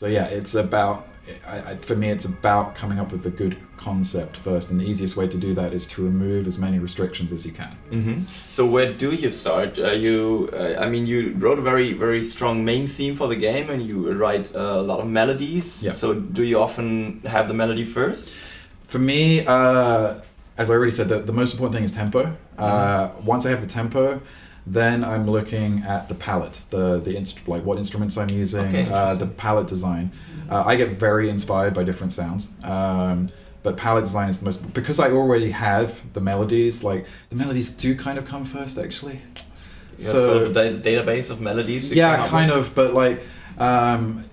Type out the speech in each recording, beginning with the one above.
So yeah, it's about, for me, it's about coming up with a good concept first, and the easiest way to do that is to remove as many restrictions as you can. Mm-hmm. So where do you start? You wrote a very, very strong main theme for the game, and you write a lot of melodies. Yeah. So do you often have the melody first? For me, as I already said, the most important thing is tempo. Once I have the tempo, then I'm looking at the palette, like what instruments I'm using, the palette design. I get very inspired by different sounds, but palette design is the most, because I already have the melodies. Like the melodies do kind of come first, actually. You have sort of a database of melodies. Yeah, kind of, but like,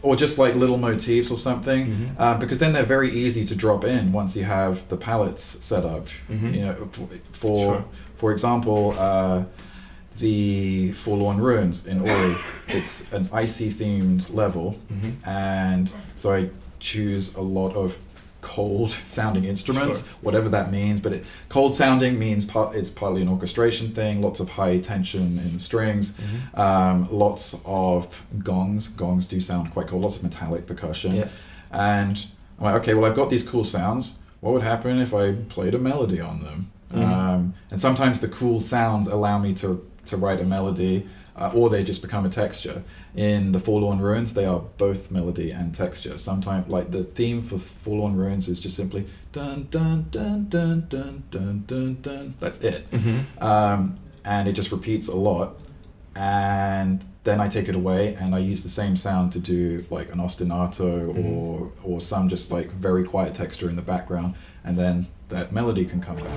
or just like little motifs or something, because then they're very easy to drop in once you have the palettes set up. You know, for example. The Forlorn Ruins in Ori, it's an icy themed level, and so I choose a lot of cold sounding instruments, whatever that means, but cold sounding means it's partly an orchestration thing, lots of high tension in the strings, lots of gongs do sound quite cool, lots of metallic percussion, and I'm like, okay, well I've got these cool sounds, what would happen if I played a melody on them? And sometimes the cool sounds allow me to write a melody, or they just become a texture. In the Forlorn Ruins, they are both melody and texture. Sometimes, like the theme for Forlorn Ruins is just simply dun dun dun dun dun dun dun dun. That's it, and it just repeats a lot. And then I take it away, and I use the same sound to do like an ostinato or some just like very quiet texture in the background, and then that melody can come back.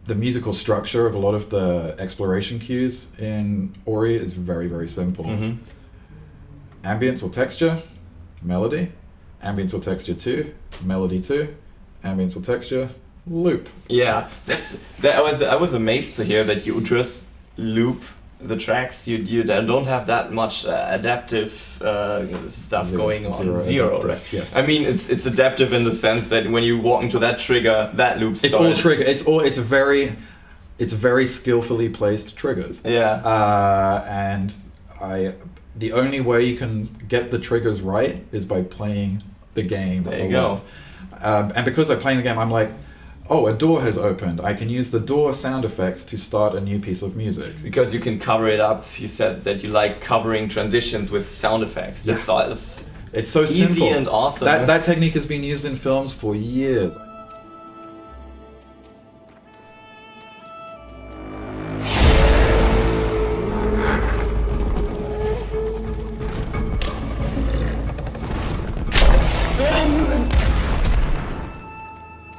The musical structure of a lot of the exploration cues in Ori is very, very simple. Ambience or texture, melody. Ambience or texture 2, melody 2. Ambience or texture, loop. Yeah, I was amazed to hear that you just loop the tracks. You don't have that much adaptive stuff going on. Zero, right? Yes. I mean, it's adaptive in the sense that when you walk into that trigger, that loop starts. It's all trigger. It's very skillfully placed triggers. Yeah. And the only way you can get the triggers right is by playing the game. There you go. And because I'm playing the game, I'm like, oh, a door has opened. I can use the door sound effect to start a new piece of music. Because you can cover it up. You said that you like covering transitions with sound effects. Yeah. It's so easy simple and awesome. That technique has been used in films for years.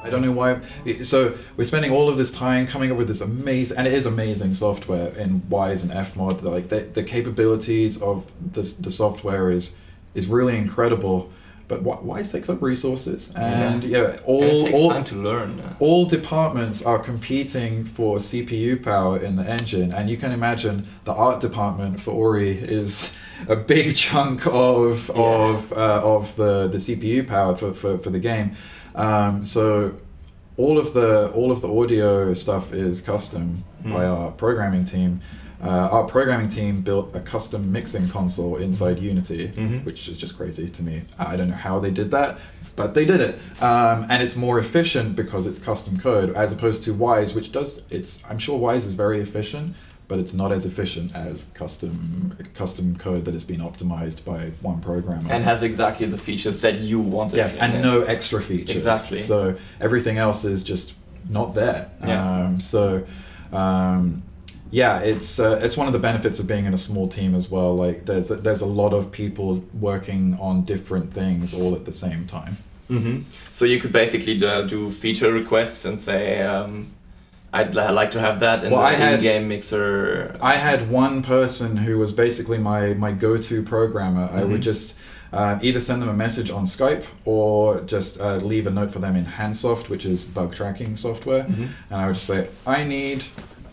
I don't know why. So we're spending all of this time coming up with this amazing, and it is amazing software in Wwise and FMOD. Like the capabilities of the software is really incredible. But Wwise takes up resources, and it takes time to learn. All departments are competing for CPU power in the engine, and you can imagine the art department for Ori is a big chunk of the CPU power for the game. So all of the audio stuff is custom by our programming team. Our programming team built a custom mixing console inside Unity, which is just crazy to me. I don't know how they did that, but they did it. And it's more efficient because it's custom code, as opposed to Wwise, which I'm sure Wwise is very efficient, but it's not as efficient as custom code that has been optimized by one programmer. And has exactly the features that you wanted. Yes, and no extra features. Exactly. So everything else is just not there. Yeah. Yeah, it's one of the benefits of being in a small team as well. Like there's a lot of people working on different things all at the same time. So you could basically do feature requests and say, I'd like to have that in the in-game mixer. I had one person who was basically my go-to programmer. I would just either send them a message on Skype or just leave a note for them in Handsoft, which is bug tracking software. And I would just say, I need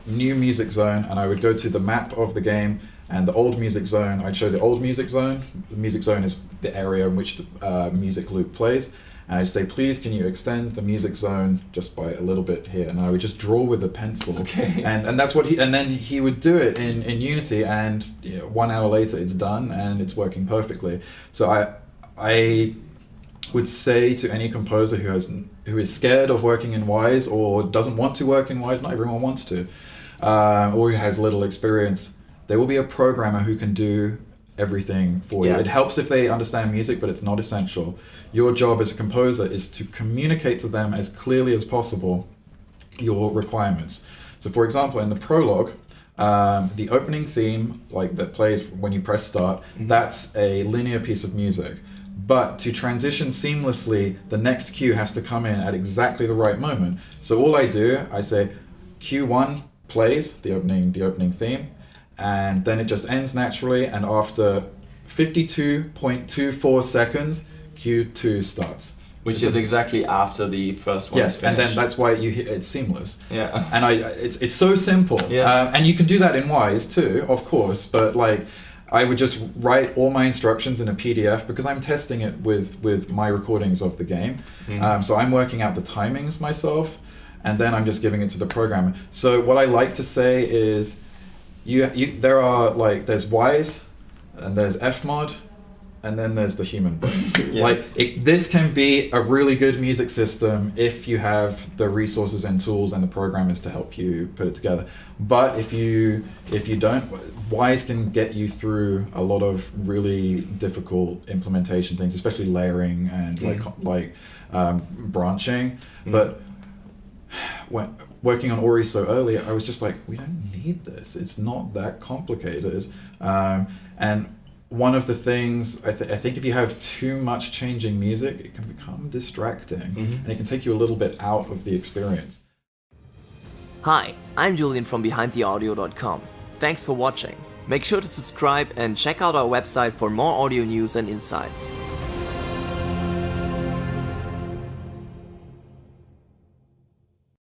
new music zone, and I would go to the map of the game and the old music zone. I'd show the old music zone. The music zone is the area in which the music loop plays. And I'd say, please, can you extend the music zone just by a little bit here? And I would just draw with a pencil. Okay. And that's what and then he would do it in Unity, and 1 hour later it's done and it's working perfectly. So I would say to any composer who is scared of working in Wwise or doesn't want to work in Wwise, not everyone wants to, or who has little experience, there will be a programmer who can do everything for you. It helps if they understand music, but it's not essential. Your job as a composer is to communicate to them as clearly as possible your requirements. So for example, in the prologue, the opening theme, like that plays when you press start, that's a linear piece of music. But to transition seamlessly, the next cue has to come in at exactly the right moment. So all I do, I say Q1 plays the opening theme, and then it just ends naturally, and after 52.24 seconds, Q2 starts. Which is exactly after the first one. Yes, and then that's why it's seamless. Yeah. And it's so simple. Yes. And you can do that in Wwise too, of course, but like I would just write all my instructions in a PDF because I'm testing it with my recordings of the game. So I'm working out the timings myself, and then I'm just giving it to the programmer. So what I like to say is, there's Wwise, and there's FMOD, and then there's the human brain. This can be a really good music system if you have the resources and tools and the programmers to help you put it together. But if you don't, Wwise can get you through a lot of really difficult implementation things, especially layering and branching. But when working on Ori so early, I was just like, we don't need this. It's not that complicated. And one of the things, I think if you have too much changing music, it can become distracting, and it can take you a little bit out of the experience. Hi, I'm Julian from BehindTheAudio.com. Thanks for watching. Make sure to subscribe and check out our website for more audio news and insights.